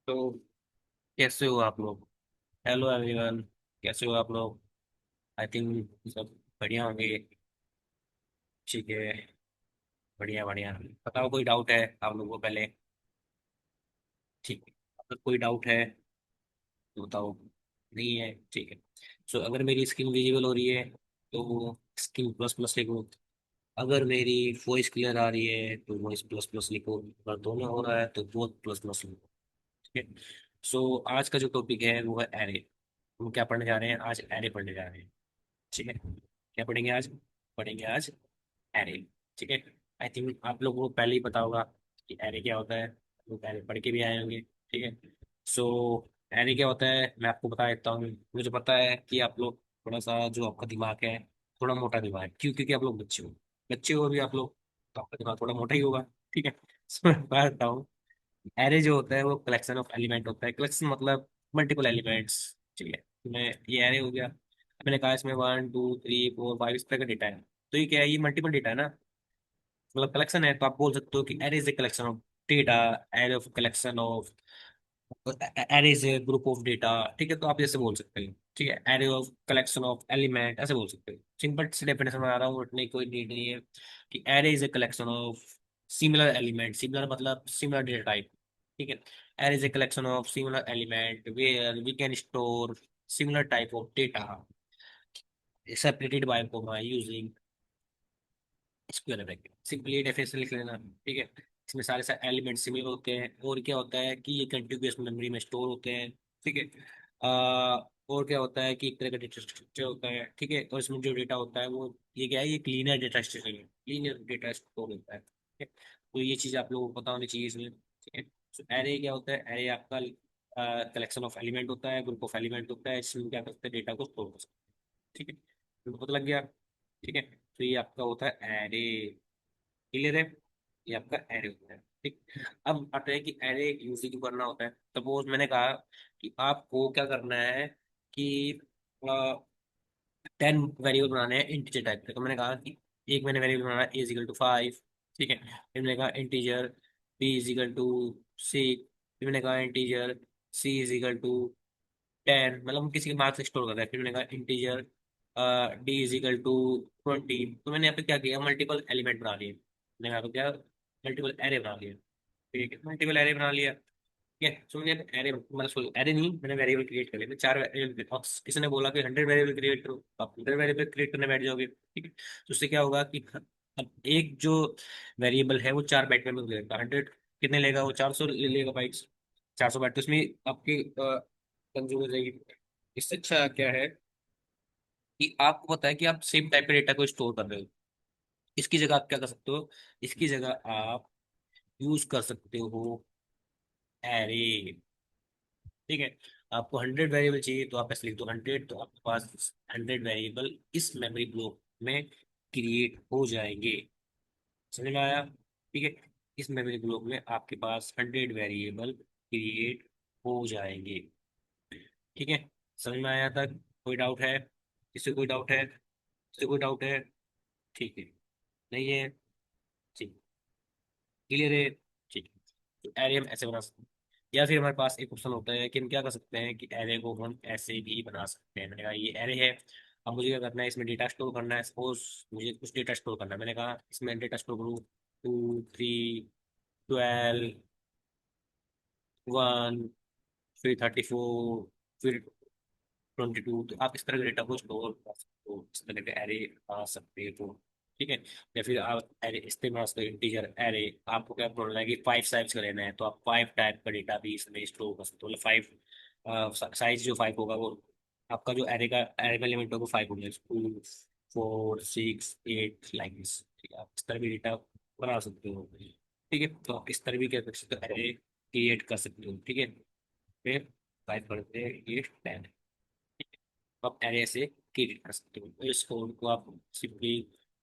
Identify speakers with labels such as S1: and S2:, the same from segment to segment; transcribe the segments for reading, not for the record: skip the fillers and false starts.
S1: तो कैसे हो आप लोग। Hello everyone. कैसे हो आप लोग। आई थिंक सब बढ़िया होंगे। ठीक है। बढ़िया बढ़िया। बताओ कोई डाउट है आप लोगों को पहले। ठीक है। अगर कोई डाउट है तो बताओ। नहीं है ठीक है। सो अगर मेरी स्क्रीन विजिबल हो रही है तो स्क्रीन प्लस प्लस लिखो। अगर मेरी वॉइस क्लियर आ रही है तो वॉइस प्लस प्लस लिखो। अगर दोनों हो रहा है तो बोथ प्लस प्लस लिखो। ठीक है। सो आज का जो टॉपिक है वो है एरे। हम क्या पढ़ने जा रहे हैं आज, एरे पढ़ने जा रहे हैं। ठीक है। क्या पढ़ेंगे आज। पढ़ेंगे आज एरे। ठीक है। आई थिंक आप लोगों को पहले ही पता होगा कि एरे क्या होता है। लोग एरे पढ़ के भी आए होंगे। ठीक है। सो एरे क्या होता है मैं आपको बता देता हूँ। मुझे पता है कि आप लोग थोड़ा सा जो आपका दिमाग है थोड़ा मोटा दिमाग है, क्यों? क्योंकि आप लोग बच्चे हो। बच्चे हो भी आप लोग, तो आपका दिमाग थोड़ा मोटा ही होगा। ठीक है। सो मैं बता देता हूँ। एरे जो होता है वो कलेक्शन ऑफ एलिमेंट होता है। कलेक्शन मतलब मल्टीपल एलिमेंट्स। ठीक है। मैं ये एरे हो गया। मैंने कहा इसमें 1 2 3 4 5 इस तरह का डेटा है। तो ये क्या है, ये मल्टीपल डेटा है ना। मतलब कलेक्शन है तो आप बोल सकते हो कि array is a collection of data. Array of collection of, array is A group of data. ठीक है। तो आप जैसे बोल सकते हैं। ठीक है। Array of collection of element ऐसे बोल सकते हैं। सिंपल से डेफिनेशन बना रहा हूँ, उठने की कोई नीड नहीं है। कि array is a collection of similar element. Similar मतलब सिमिलर डेटा टाइप। ठीक है। Array is a collection of similar element where we can store similar type of data separated by comma using square bracket. Simply definition लिख लेना। ठीक है। इसमें सारे सारे एलिमेंट सिमिलर होते हैं और क्या होता है कि ये कंटिन्यूअस मेमोरी में स्टोर होते हैं। ठीक है। और क्या होता है कि एक तरह का डेटा स्ट्रक्चर होता है। ठीक है। और इसमें जो डेटा होता है वो ये क्या है, ये लीनियर डेटा स्ट्रक्चर है। लीनियर डेटा स्टोर होता है। ठीक है। तो ये चीज़ आप लोगों को पता होनी चाहिए इसमें। ठीक है। तो एरे क्या होता है, एरे आपका कलेक्शन ऑफ एलिमेंट होता है, ग्रुप ऑफ एलिमेंट होता है, इसमें क्या करते हैं डेटा को स्टोर कर सकते हैं। ठीक है। तो पता लग गया। ठीक है। तो ये आपका होता है एरे। क्लियर है। ये आपका एरे होता है। ठीक। अब आते हैं कि एरे यूज क्यों करना होता है। सपोज मैंने कहा कि आपको क्या करना है कि 10 वेरिएबल बनाने हैं इंटीजर टाइप के। तो मैंने कहा कि एक मैंने वेरिएबल बनाना है a = 5। ठीक है। फिर मैंने कहा इंटीजर b = 6। फिर मैंने कहा इंटीजर c = 10। मतलब हम किसी के मार्क्स स्टोर कर रहे हैं। फिर मैंने कहा इंटीजर d = 20। तो मैंने यहाँ पे क्या किया, मल्टीपल एलिमेंट बना लिए। मैंने यहाँ पे क्या, मल्टीपल एरे बना लिया। ठीक है। मल्टीपल एरे बना लिया। ठीक है। सो मैंने एरे मतलब सॉरी एरे नहीं, मैंने वेरिएबल क्रिएट कर लिया। मैं 4 वेरिएबल, किसी ने बोला कि 100 वेरिएबल क्रिएट करो तो आप 100 वेरिएबल क्रिएट करने बैठ जाओगे। ठीक है। तो उससे क्या होगा कि अब एक जो वेरिएबल है वो 4 बाइट में लेगा। 100 कितने लेगा, वो 400 ले लेगा बाइट्स। 400 बाइट तो इसमें आपकी कंज्यूम हो जाएगी। इससे अच्छा क्या है कि आपको पता है कि आप सेम टाइप के डेटा को स्टोर कर रहे हो। इसकी जगह आप क्या कर सकते हो, इसकी जगह आप यूज कर सकते हो एरे। ठीक है। आपको 100 वेरिएबल चाहिए तो आप ऐसे लिख दो 100, तो आपके पास 100 वेरिएबल इस मेमोरी ब्लॉक में क्रिएट हो जाएंगे। समझ में आया। ठीक है। इस मेमोरी ब्लॉक में आपके पास 100 वेरिएबल क्रिएट हो जाएंगे। ठीक है। समझ में आया तक। कोई डाउट है, किसी कोई डाउट है, किसी कोई डाउट है। ठीक है। नहीं है। ठीक। क्लियर है। ठीक है। तो एरे हम ऐसे बना सकते हैं। या फिर हमारे पास एक ऑप्शन होता है कि हम क्या कर सकते हैं कि एरे को हम ऐसे भी बना सकते हैं। मैंने कहा ये एरे है। अब मुझे क्या करना है, इसमें डेटा स्टोर करना है। सपोज मुझे कुछ डेटा स्टोर करना है। मैंने कहा इसमें डेटा स्टोर करूँ 2 3 12 1, फिर 34, फिर 22। तो आप इस तरह के डेटा को स्टोर कर सकते हो, इस तरह के एरे बना सकते हो। ठीक है। या फिर आप एरे इस्तेमाल सकते हो इंटीजर एरे। आपको क्या बोलना है कि 5 साइज का लेना है तो आप 5 टाइप का डेटा भी इसमें स्टोर कर सकते हो। मतलब 5 साइज जो 5 होगा वो आपका जो एरे का एरे का एलिमेंट होगा 5 होगा। 2 4 6 8 लाइक दिस। ठीक है। आप इस तरह भी डेटा बना सकते हो। ठीक है। तो आप इस तरह भी क्या कर सकते हो, एरे क्रिएट कर सकते हो। ठीक है। फिर 5 करते हैं 8 10। आप एरे से क्रिएट कर सकते हो। तो इस कोड को आप सिंपली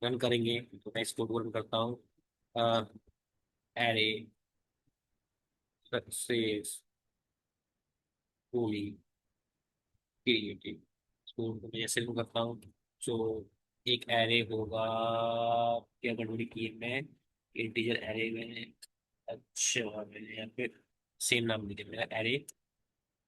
S1: रन करेंगे। तो मैं इस कोड को रन करता हूँ। Array success fully created. Code को मैं जैसे रन करता हूँ तो एक एरे होगा। क्या गड़बड़ी की है मैं, इंटीजर एरे में। अच्छा मैंने यहाँ पे सेम नाम लिखे मेरा एरे।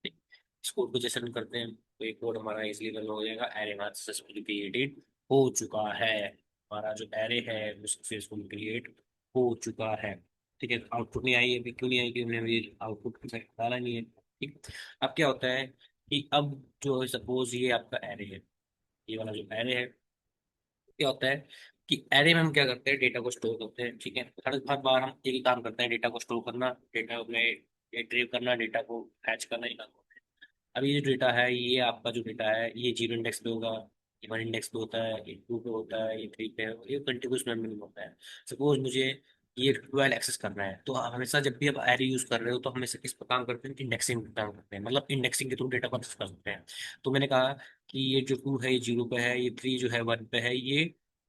S1: इस कोड को जैसे रन करते हैं तो एक कोड हमारा इजिली रन हो जाएगा। एरे हमारा सक्सेसफुली क्रिएटेड हो चुका है। हमारा जो एरे है वो सक्सेसफुली क्रिएट हो चुका है। ठीक है, आउटपुट नहीं आई अभी, क्यों नहीं आई? क्योंकि हमने अभी आउटपुट डाला नहीं है। ठीक। अब क्या होता है कि अब जो सपोज ये आपका एरे है, ये वाला जो एरे है, क्या होता है कि एरे में हम क्या करते हैं, डेटा को स्टोर करते हैं। ठीक है, हर बार हम एक ही काम करते हैं, डेटा को स्टोर करना, डेटा में रिट्रीव करना, डेटा को फैच करना ही काम करते हैं। अब ये जो डेटा है, ये आपका जो डेटा है, ये जीरो इंडेक्स पे होगा, ये वन इंडेक्स पे होता है, ये टू पे होता है, ये थ्री पे है, ये कंटिन्यूस मेमोरी में होता है। सपोज मुझे ये ट्वेल्व एक्सेस करना है, तो आप हमेशा जब भी आप एरे यूज कर रहे हो तो हमेशा किस पर काम करते हैं, इंडेक्सिंग पर काम करते हैं। मतलब इंडेक्सिंग के थ्रू डेटा को एक्सेस कर सकते हैं। तो मैंने कहा कि ये जो टू है ये जीरो पे है, ये थ्री जो है वन पे है, ये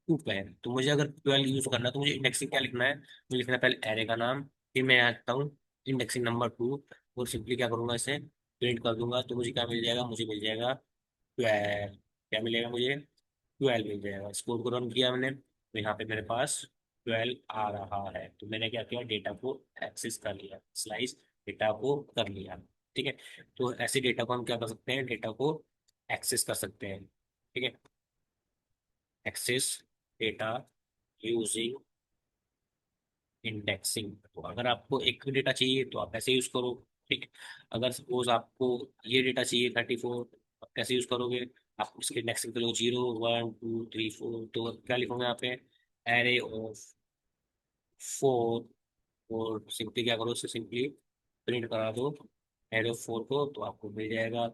S1: टू पे है। तो मुझे अगर ट्वेल्व यूज करना है तो मुझे इंडेक्सिंग क्या लिखना है, मुझे लिखना है पहले एरे का नाम, फिर मैं आता हूँ इंडेक्सिंग नंबर टू, और सिंपली क्या करूंगा, इसे प्रिंट कर दूंगा। तो मुझे क्या मिल जाएगा, मुझे मिल जाएगा ट्वेल्व। क्या मिलेगा मुझे? ट्वेल्व मिल जाएगा। इस कोड को रन किया मैंने तो यहाँ पे मेरे पास ट्वेल्व आ रहा है। तो मैंने क्या किया, डेटा को एक्सेस कर लिया, स्लाइस डेटा को कर लिया। ठीक है, तो ऐसे डेटा को हम क्या कर सकते हैं, डेटा को एक्सेस कर सकते हैं। ठीक है, एक्सेस डेटा यूजिंग इंडेक्सिंग। तो अगर आपको एक डेटा चाहिए तो आप ऐसे यूज करो। ठीक। अगर सपोज आपको ये डेटा चाहिए 34, आप कैसे यूज करोगे, आप इसके इंडेक्सिंग करो, zero one two three four, तो क्या लिखोगे यहाँ पे, एरे ऑफ फोर। और सिंपली क्या करो, सिंपली प्रिंट करा दो एरे ऑफ फोर को, तो आपको मिल जाएगा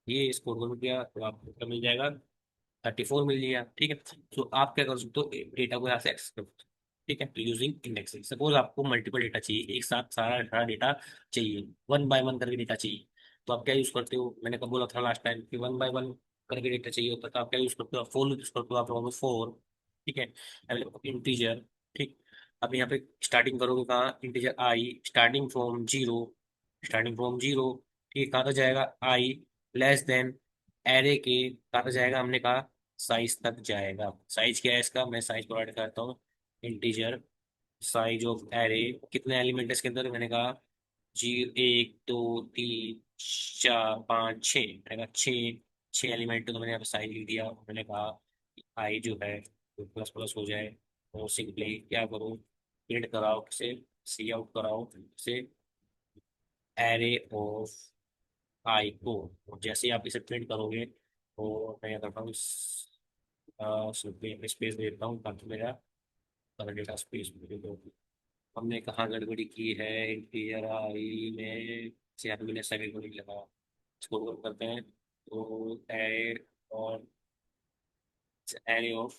S1: ये। इस कोड को किया तो आपको क्या मिल जाएगा, 34 मिल लिया। ठीक है, तो आप क्या कर सकते हो, डेटा को यहाँ से एक्सेस कर सकते हो। ठीक है, तो यूजिंग इंडेक्सिंग। सपोज आपको मल्टीपल डेटा चाहिए, एक साथ सारा सारा डेटा चाहिए, वन बाय वन करके डेटा चाहिए, तो आप क्या यूज करते हो, मैंने कब बोला था लास्ट टाइम कि वन बाय वन करके डेटा चाहिए होता है, तो आप क्या यूज करते हो, फोर यूज करते हो, आप रहोगे फोर। ठीक है, इंटीजर। ठीक। अब यहाँ पे स्टार्टिंग करोगे कहाँ, integer I, starting from zero, starting from zero. ठीक है, कहाँ तक जाएगा, आई लेस देन एरे के, कहाँ तक जाएगा, हमने कहा साइज तक जाएगा। साइज क्या है इसका, मैं साइज प्रोवाइड करता हूँ, इंटीजर साइज ऑफ एरे। कितने एलिमेंट है इसके अंदर, मैंने कहा जी, एक दो तीन चार पाँच छः, मैंने कहा छः, छः एलिमेंट। तो मैंने यहाँ पे साइज लिख दिया। मैंने कहा आई जो है वो प्लस प्लस हो जाए, और सिंपली क्या करो, प्रिंट कराओ से, सी आउट कराओ से एरे ऑफ आई को। और जैसे ही आप इसे प्रिंट करोगे तो मैं क्या करता हूँ, सिंपली स्पेस देता हूँ ताकि मेरा डेटा स्पेस मुझे दो। हमने कहाँ गड़बड़ी की है, इंटीजर आई में से यहाँ पे मैंने सेमी कोडिंग लगा। इसको ओपन करते हैं तो एरे और एरे ऑफ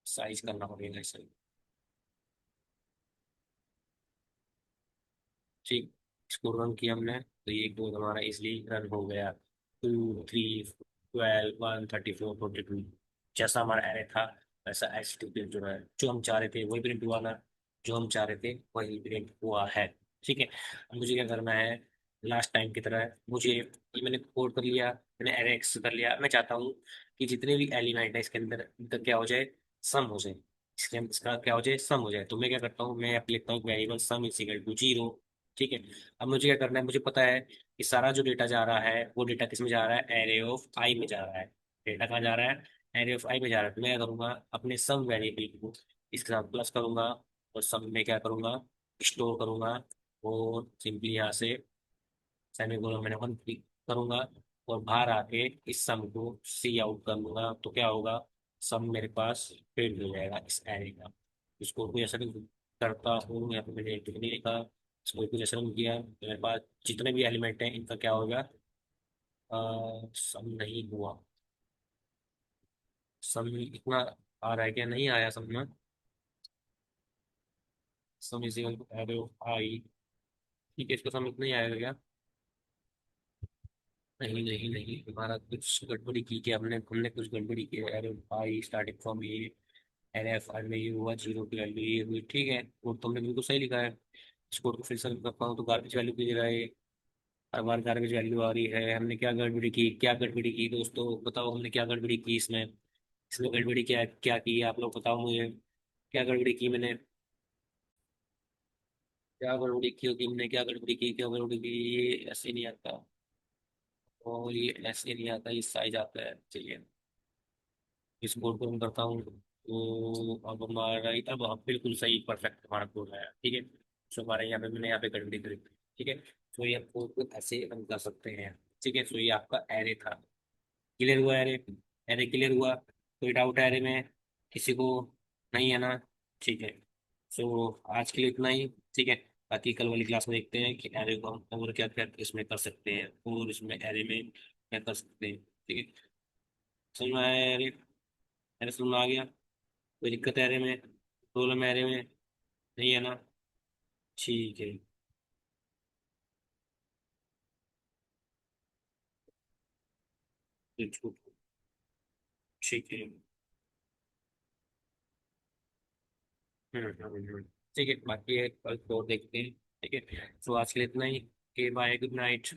S1: साइज करना पड़ेगा इसे। ठीक, इसको रन किया हमने तो ये कोड हमारा इसलिए रन हो गया। Two three twelve one thirty four forty two, जैसा हमारा एरे था वैसा एच टी जो है, जो हम चाह रहे थे वही प्रिंट हुआ ना, जो हम चाह रहे थे वही प्रिंट हुआ है। ठीक है, अब मुझे क्या करना है, लास्ट टाइम की तरह मुझे ये मैंने कोड कर लिया, मैंने एरे एक्स कर लिया। मैं चाहता हूँ कि जितने भी एलिमेंट है इसके अंदर इनका क्या हो जाए, सम हो जाए। इसका क्या हो जाए, सम हो जाए। तो मैं क्या करता हूँ, मैं लिखता हूँ variable sum is equal to zero. ठीक है, अब मुझे क्या करना है, मुझे पता है कि सारा जो डेटा जा रहा है वो डेटा किस में जा रहा है, एरे ऑफ आई में जा रहा है। डेटा कहाँ जा रहा है, एरे ऑफ आई में जा रहा है। तो मैं क्या करूंगा, अपने सम वेरिएबल को इसके साथ प्लस करूंगा, और सम में क्या करूंगा, स्टोर करूंगा, और सिंपली यहाँ से सेमीकोलन मैंने वन क्लिक करूंगा, और बाहर आके इस सम को सी आउट कर लूंगा। तो क्या होगा, सम मेरे पास प्रिंट हो जाएगा इस एरे का। इसको कोई ऐसा नहीं करता हूँ, यहाँ पे मैंने एक नहीं लिखा, इसको कुछ ऐसा नहीं किया, तो मेरे पास जितने भी एलिमेंट हैं इनका क्या होगा, सम नहीं हुआ। सम इतना आ रहा है क्या, नहीं आया सम में, sum is equal to array of I. ठीक है, इसका सम इतना ही आएगा क्या, नहीं नहीं नहीं, हमारा कुछ गड़बड़ी की क्या, हमने हमने कुछ गड़बड़ी की है। अरे भाई, स्टार्टिंग फ्रॉम ये एन एफ आई में ये हुआ, जीरो की वैल्यू ये हुई। ठीक है, कोड तो हमने बिल्कुल सही लिखा है। इस कोड को फिर से करता हूँ तो गार्बेज वैल्यू की जगह है, हर बार गार्बेज वैल्यू आ रही है। हमने क्या गड़बड़ी की, क्या गड़बड़ी की दोस्तों, बताओ हमने क्या गड़बड़ी की इसमें। इसमें गड़बड़ी क्या क्या की है, आप लोग बताओ मुझे, क्या गड़बड़ी की मैंने। क्या गड़बड़ी की होगी, हमने क्या गड़बड़ी की, क्या गड़बड़ी की, ये ऐसे नहीं आता, और ये ऐसे नहीं आता, ये साइज आता है। चलिए इस कोड को मैं करता हूँ, तो अब हमारा अब हम बिल्कुल सही परफेक्ट हमारा कोड है, ठीक है। तो हमारे यहाँ पे मैंने यहाँ पे गड़बड़ी करी, ठीक है। तो ये कोड को ऐसे हम कर सकते हैं, ठीक है। तो ये आपका एरे था, क्लियर हुआ एरे, एरे क्लियर हुआ। कोई डाउट है एरे में किसी को? नहीं है ना? ठीक है। सो आज के लिए इतना ही, ठीक है। बाकी कल वाली क्लास में देखते हैं कि एरे को हम और क्या क्या इसमें कर सकते हैं, और इसमें एरे में क्या कर सकते हैं, ठीक है। समझ में आया एरे? एरे समझ में आ गया? कोई दिक्कत है एरे में, प्रॉब्लम है एरे में? नहीं है ना? ठीक है। बिल्कुल। ठीक है। ठीक है, बाकी कल को देखते हैं, ठीक है। तो आज के लिए इतना ही, के बाय, गुड नाइट।